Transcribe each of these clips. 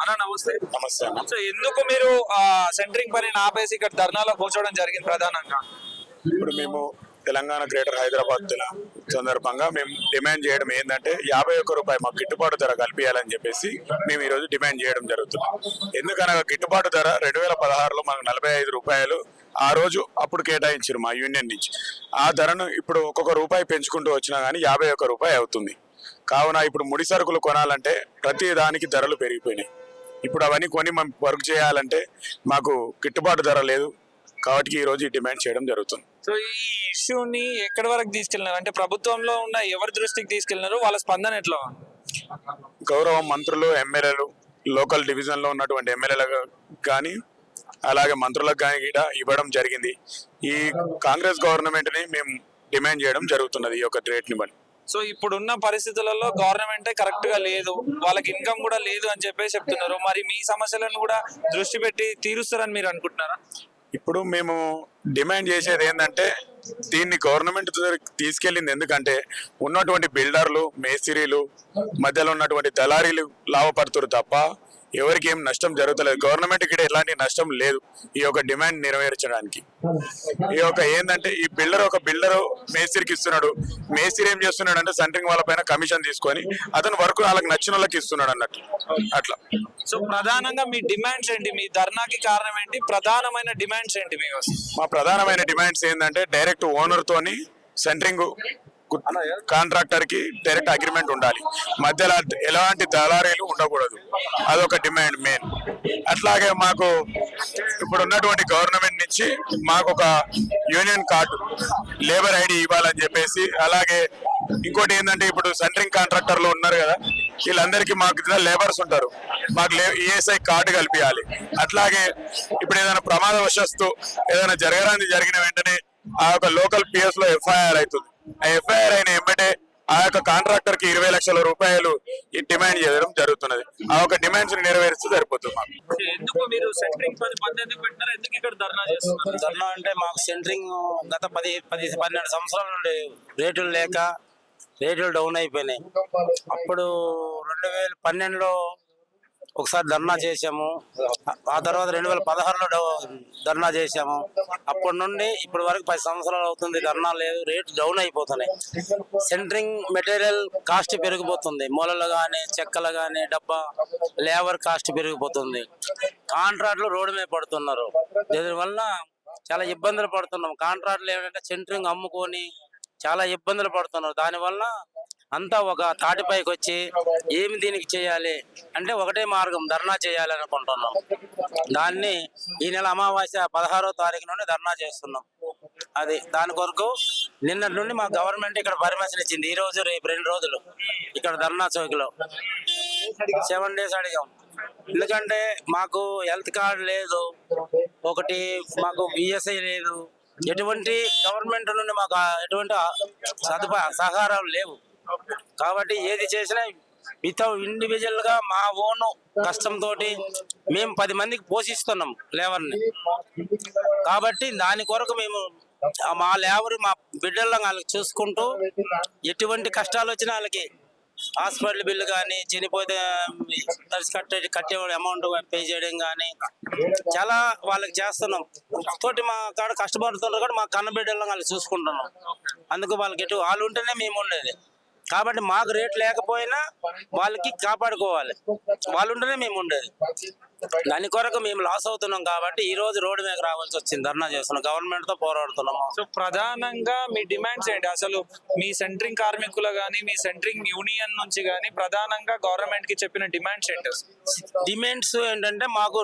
అన్న నమస్తే. నమస్తే అన్న. సో ఎందుకు మీరు సెంటరింగ్ పనిని ఆపేసి ఇక్కడ ధర్నాలో కూర్చోవడం జరిగింది ప్రధానంగా? ఇప్పుడు మేము తెలంగాణ గ్రేటర్ హైదరాబాద్ సందర్భంగా మేము డిమాండ్ చేయడం ఏంటంటే 51 రూపాయి మాకు గిట్టుబాటు ధర కల్పించాలని చెప్పేసి మేము ఈ రోజు డిమాండ్ చేయడం జరుగుతుంది. ఎందుకనగా గిట్టుబాటు ధర 2016లో మనకు 45 రూపాయలు ఆ రోజు అప్పుడు కేటాయించారు మా యూనియన్ నుంచి. ఆ ధరను ఇప్పుడు ఒక్కొక్క రూపాయి పెంచుకుంటూ వచ్చినా కానీ 51 రూపాయి అవుతుంది. కావున ఇప్పుడు ముడి సరుకులు కొనాలంటే ప్రతి దానికి ధరలు పెరిగిపోయినాయి. ఇప్పుడు అవన్నీ కొని మనం వర్క్ చేయాలంటే మాకు గిట్టుబాటు ధర లేదు. కాబట్టి ఈ రోజు డిమాండ్ చేయడం జరుగుతుంది. సో ఈ ఇష్యూని ఎక్కడి వరకు తీసుకెళ్ళినారు? అంటే ప్రభుత్వంలో ఉన్న ఎవరి దృష్టికి తీసుకెళ్ళినారు? వాళ్ళ స్పందన ఎట్లా? గౌరవ మంత్రులు, ఎమ్మెల్యేలు, లోకల్ డివిజన్ లో ఉన్నటువంటి ఎమ్మెల్యేలకు కానీ అలాగే మంత్రులకు కానీ కూడా ఇవ్వడం జరిగింది. ఈ కాంగ్రెస్ గవర్నమెంట్ ని మేము డిమాండ్ చేయడం జరుగుతున్నది ఈ యొక్క రేట్ ని బట్టి. సో ఇప్పుడున్న పరిస్థితులలో గవర్నమెంటే కరెక్ట్ గా లేదు, వాళ్ళకి ఇన్కమ్ కూడా లేదు అని చెప్పేసి చెప్తున్నారు. మరి మీ సమస్యలను కూడా దృష్టి పెట్టి తీరుస్తారని మీరు అనుకుంటున్నారా? ఇప్పుడు మేము డిమాండ్ చేసేది ఏంటంటే దీన్ని గవర్నమెంట్ తీసుకెళ్ళింది ఎందుకంటే ఉన్నటువంటి బిల్డర్లు, మేస్త్రీలు, మధ్యలో ఉన్నటువంటి దళారీలు లాభపడుతున్నారు తప్ప ఎవరికి ఏం నష్టం జరుగుతలేదు. గవర్నమెంట్ ఇక్కడ ఎలాంటి నష్టం లేదు ఈ యొక్క డిమాండ్ నెరవేర్చడానికి. ఈ యొక్క ఏంటంటే ఈ ఒక బిల్డర్ మేస్త్రికి ఇస్తున్నాడు. మేస్త్రి ఏం చేస్తున్నాడు అంటే సెంటరింగ్ వాళ్ళ పైన కమిషన్ తీసుకొని అతను వర్క్ వాళ్ళకి నచ్చిన వాళ్ళకి ఇస్తున్నాడు అన్నట్టు అట్లా. సో ప్రధానంగా మీ డిమాండ్స్ ఏంటి? మీ ధర్నాకి కారణం ఏంటి? ప్రధానమైన డిమాండ్స్ ఏంటి మీ? మా ప్రధానమైన డిమాండ్స్ ఏంటంటే డైరెక్ట్ ఓనర్ తోని సెంటరింగ్ కాంట్రాక్టర్ కి డైరెక్ట్ అగ్రిమెంట్ ఉండాలి. మధ్యలో ఎలాంటి దళారీలు ఉండకూడదు. అదొక డిమాండ్ మెయిన్. అట్లాగే మాకు ఇప్పుడు ఉన్నటువంటి గవర్నమెంట్ నుంచి మాకు ఒక యూనియన్ కార్డు, లేబర్ ఐడి ఇవ్వాలని చెప్పేసి, అలాగే ఇంకోటి ఏంటంటే ఇప్పుడు సెంటరింగ్ కాంట్రాక్టర్లు ఉన్నారు కదా, వీళ్ళందరికీ మాకు లేబర్స్ ఉంటారు, మాకు ఈఎస్ఐ కార్డు కల్పించాలి. అట్లాగే ఇప్పుడు ఏదైనా ప్రమాదవశస్తు ఏదైనా జరిగిన వెంటనే ఆ యొక్క లోకల్ పిఎస్ లో ఎఫ్ఐఆర్ అవుతుంది. ఆ ఎఫ్ఐఆర్ అయిన ఎమ్మటే ఆ యొక్క కాంట్రాక్టర్ కి 20 లక్షల రూపాయలు డిమాండ్ చేయడం జరుగుతున్నది. ఆ యొక్క డిమాండ్స్ నెరవేరుస్తూ సరిపోతుంది మాకు. ఎందుకు మీరు సెంటరింగ్ పద్ధతి పెట్టారు? ఎందుకు ఇక్కడ ధర్నా చేస్తున్నారు? ధర్నా అంటే మాకు సెంటరింగ్ గత 10-12 సంవత్సరాల నుండి రేట్లు లేక రేట్లు డౌన్ అయిపోయినాయి. అప్పుడు 2012లో ఒకసారి ధర్నా చేసాము. ఆ తర్వాత 2016లో ధర్నా చేసాము. అప్పటి నుండి ఇప్పటి వరకు 10 సంవత్సరాలు అవుతుంది, ధర్నా లేదు. రేటు డౌన్ అయిపోతున్నాయి. సెంటరింగ్ మెటీరియల్ కాస్ట్ పెరిగిపోతుంది. మూలలు కానీ, చెక్కలు కానీ, డబ్బా, లేబర్ కాస్ట్ పెరిగిపోతుంది. కాంట్రాక్టులు రోడ్డు మీద పడుతున్నారు. దీనివల్ల చాలా ఇబ్బందులు పడుతున్నాం. కాంట్రాక్టులు ఏంటంటే సెంటరింగ్ అమ్ముకొని చాలా ఇబ్బందులు పడుతున్నారు. దానివల్ల అంతా ఒక తాటిపైకి వచ్చి ఏమి దీనికి చేయాలి అంటే ఒకటే మార్గం, ధర్నా చేయాలి అనుకుంటున్నాం. దాన్ని ఈ నెల అమావాస్య 16వ తారీఖు నుండి ధర్నా చేస్తున్నాం. అది దాని కొరకు నిన్నటి నుండి మా గవర్నమెంట్ ఇక్కడ పర్మిషన్ ఇచ్చింది. ఈ రోజు రేపు 2 రోజులు ఇక్కడ ధర్నా చౌక్లో 7 days అడిగాం. ఎందుకంటే మాకు హెల్త్ కార్డు లేదు, ఒకటి మాకు బిఎస్ఐ లేదు, ఎటువంటి గవర్నమెంట్ నుండి మాకు ఎటువంటి సహకారాలు లేవు. కాబట్టి ఏది చేసినా ఇండివిజువల్ గా మా ఓన్ కష్టంతో మేము 10 మందికి పోషిస్తున్నాం లేబర్ని. కాబట్టి దాని కొరకు మేము మా లేబర్, మా బిడ్డలను వాళ్ళకి చూసుకుంటూ ఎటువంటి కష్టాలు వచ్చినా వాళ్ళకి హాస్పిటల్ బిల్లు కానీ, చనిపోతే కట్టే అమౌంట్ పే చేయడం కానీ చాలా వాళ్ళకి చేస్తున్నాం. తోటి మా కాడ కష్టపడుతున్నారు కూడా మా కన్న బిడ్డలను వాళ్ళు చూసుకుంటున్నాం. అందుకు వాళ్ళకి వాళ్ళు ఉంటేనే మేము ఉండేది. కాబట్టి మాకు రేట్ లేకపోయినా వాళ్ళకి కాపాడుకోవాలి, వాళ్ళు ఉంటేనే మేము ఉండేది. దాని కొరకు మేము లాస్ అవుతున్నాం. కాబట్టి ఈ రోజు రోడ్డు మీద రావాల్సి వచ్చింది, ధర్నా చేస్తున్నాం, గవర్నమెంట్ తో పోరాడుతున్నాము. సో ప్రధానంగా మీ డిమాండ్స్ ఏంటి? అసలు మీ సెంటరింగ్ కార్మికులు కానీ, మీ సెంటరింగ్ యూనియన్ నుంచి కానీ ప్రధానంగా గవర్నమెంట్ కి చెప్పిన డిమాండ్స్ ఏంటి? డిమాండ్స్ ఏంటంటే మాకు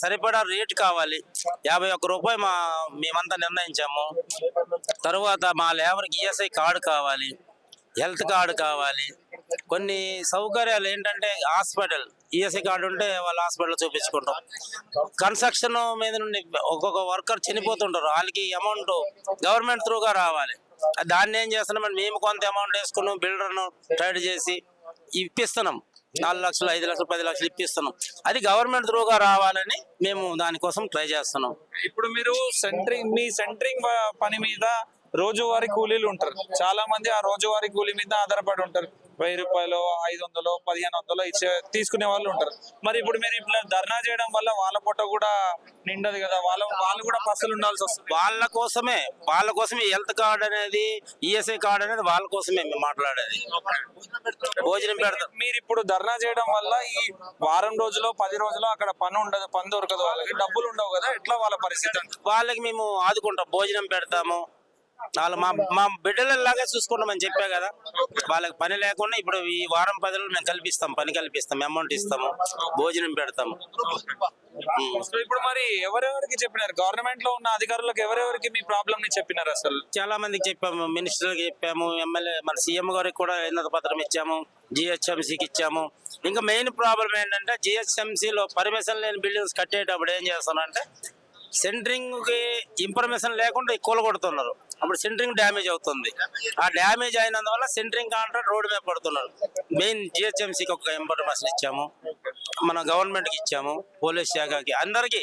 సరిపడా రేట్ కావాలి. 51 రూపాయలు మేమంతా నిర్ణయించాము. తర్వాత మా లేబర్కి ఈఎస్ఐ కార్డు కావాలి, హెల్త్ కార్డు కావాలి. కొన్ని సౌకర్యాలు ఏంటంటే హాస్పిటల్ ఈఎస్ఐ కార్డు ఉంటే వాళ్ళు హాస్పిటల్ చూపించుకుంటాం. కన్స్ట్రక్షన్ మీద నుండి ఒక్కొక్క వర్కర్ చనిపోతుంటారు, వాళ్ళకి అమౌంట్ గవర్నమెంట్ త్రూగా రావాలి. దాన్ని ఏం చేస్తున్నాం, మేము కొంత అమౌంట్ వేసుకున్నాం, బిల్డర్ను ట్రైడ్ చేసి ఇప్పిస్తున్నాం. 4 లక్షలు, 5 లక్షలు, 10 లక్షలు ఇప్పిస్తున్నాం. అది గవర్నమెంట్ త్రూగా రావాలని మేము దానికోసం ట్రై చేస్తున్నాం. ఇప్పుడు మీరు మీ సెంటరింగ్ పని మీద రోజువారీ కూలీలు ఉంటారు. చాలా మంది ఆ రోజువారీ కూలీ మీద ఆధారపడి ఉంటారు. 1000 రూపాయలు, 500, 1500 ఇచ్చే తీసుకునే వాళ్ళు ఉంటారు. మరి ఇప్పుడు మీరు ఇట్లా ధర్నా చేయడం వల్ల వాళ్ళ పొట్ట కూడా నిండదు కదా, వాళ్ళు కూడా పస్తులు ఉండాల్సి వస్తుంది. వాళ్ళ కోసమే హెల్త్ కార్డ్ అనేది, ఈఎస్ఐ కార్డ్ అనేది వాళ్ళ కోసమే మేము మాట్లాడేది. భోజనం పెడతాం. మీరు ఇప్పుడు ధర్నా చేయడం వల్ల ఈ వారం రోజులో 10 రోజులు అక్కడ పని ఉండదు, పని దొరకదు, వాళ్ళకి డబ్బులు ఉండవు కదా, ఎట్లా వాళ్ళ పరిస్థితి అంటే? వాళ్ళకి మేము ఆదుకుంటాం, భోజనం పెడతాము. వాళ్ళు మా బిడ్డలలాగా చూసుకుంటామని చెప్పా కదా. వాళ్ళకి పని లేకుండా ఇప్పుడు ఈ వారం 10 రోజులు మేము కల్పిస్తాం, పని కల్పిస్తాం, అమౌంట్ ఇస్తాము, భోజనం పెడతాము. సో ఇప్పుడు మరి ఎవరెవరికి చెప్పినారు? గవర్నమెంట్ లో ఉన్న అధికారులకు ఎవరెవరికి మీ ప్రాబ్లమ్ ని చెప్పినారు? అసలు చాలా మందికి చెప్పాము, మినిస్టర్కి చెప్పాము, ఎమ్మెల్యే మన సీఎం గారికి కూడా వినతి పత్రం ఇచ్చాము, జిహెచ్ఎంసీకి ఇచ్చాము. ఇంకా మెయిన్ ప్రాబ్లం ఏంటంటే జిహెచ్ఎంసీలో పర్మిషన్ లేని బిల్డింగ్స్ కట్టేటప్పుడు ఏం చేస్తానంటే సెంటరింగ్ కి ఇన్ఫర్మేషన్ లేకుండా కూలగొడుతున్నారు. అప్పుడు సెంటరింగ్ డ్యామేజ్ అవుతుంది. ఆ డ్యామేజ్ అయినందువల్ల సెంటరింగ్ కాంట్రాక్ట్ రోడ్డు మీద పడుతున్నారు. మెయిన్ జిహెచ్ఎంసీకి ఒక ఇన్ఫర్మేషన్ ఇచ్చాము, మన గవర్నమెంట్ కి ఇచ్చాము, పోలీస్ శాఖకి, అందరికి,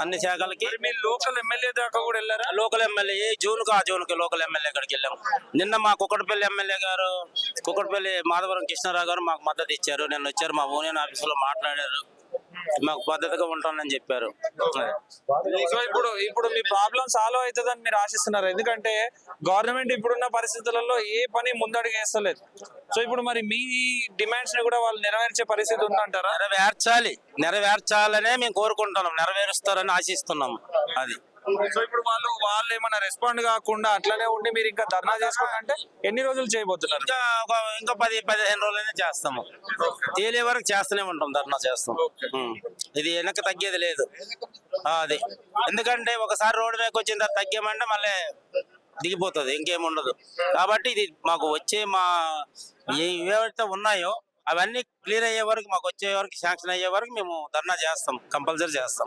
అన్ని శాఖలకి. మీ లోకల్ ఎమ్మెల్యే దాకా కూడా వెళ్ళారా? లోకల్ ఎమ్మెల్యే ఏ జూన్కు ఆ జూన్కి లోకల్ ఎమ్మెల్యే కాడికి వెళ్ళాము. నిన్న మా కుక్కటపల్లి ఎమ్మెల్యే గారు, కుక్కటపల్లి మాధవరం కృష్ణారావు గారు మాకు మద్దతు ఇచ్చారు. నిన్న వచ్చారు, మా యూనియన్ ఆఫీసులో మాట్లాడారు, మాకు పద్ధతిగా ఉంటానని చెప్పారు. సో ఇప్పుడు మీ ప్రాబ్లం సాల్వ్ అవుతుందని మీరు ఆశిస్తున్నారు? ఎందుకంటే గవర్నమెంట్ ఇప్పుడున్న పరిస్థితులలో ఏ పని ముందడుగు వేస్తలేదు. సో ఇప్పుడు మరి మీ డిమాండ్స్ ని కూడా వాళ్ళు నెరవేర్చే పరిస్థితి ఉందంటారా? నెరవేర్చాలనే మేము కోరుకుంటున్నాం, నెరవేరుస్తారని ఆశిస్తున్నాము. అది సో ఇప్పుడు వాళ్ళు ఏమైనా రెస్పాండ్ కాకుండా అట్లనే ఉండి మీరు ఇంకా ధర్నా చేసుకోవాలంటే ఎన్ని రోజులు చేయబోతున్నారు? ఇంకా 10-15 రోజులైనా చేస్తాము. తేలే వరకు చేస్తూనే ఉంటాం, ధర్నా చేస్తాం. ఇది వెనక్కి తగ్గేది లేదు. అది ఎందుకంటే ఒకసారి రోడ్డు మీదకి వచ్చిన తర్వాత తగ్గామంటే మళ్ళీ దిగిపోతుంది, ఇంకేముండదు. కాబట్టి ఇది మాకు వచ్చే ఏవైతే ఉన్నాయో అవన్నీ క్లియర్ అయ్యే వరకు, మాకు వచ్చే వరకు, శాంక్షన్ అయ్యే వరకు మేము ధర్నా చేస్తాం, కంపల్సరీ చేస్తాం.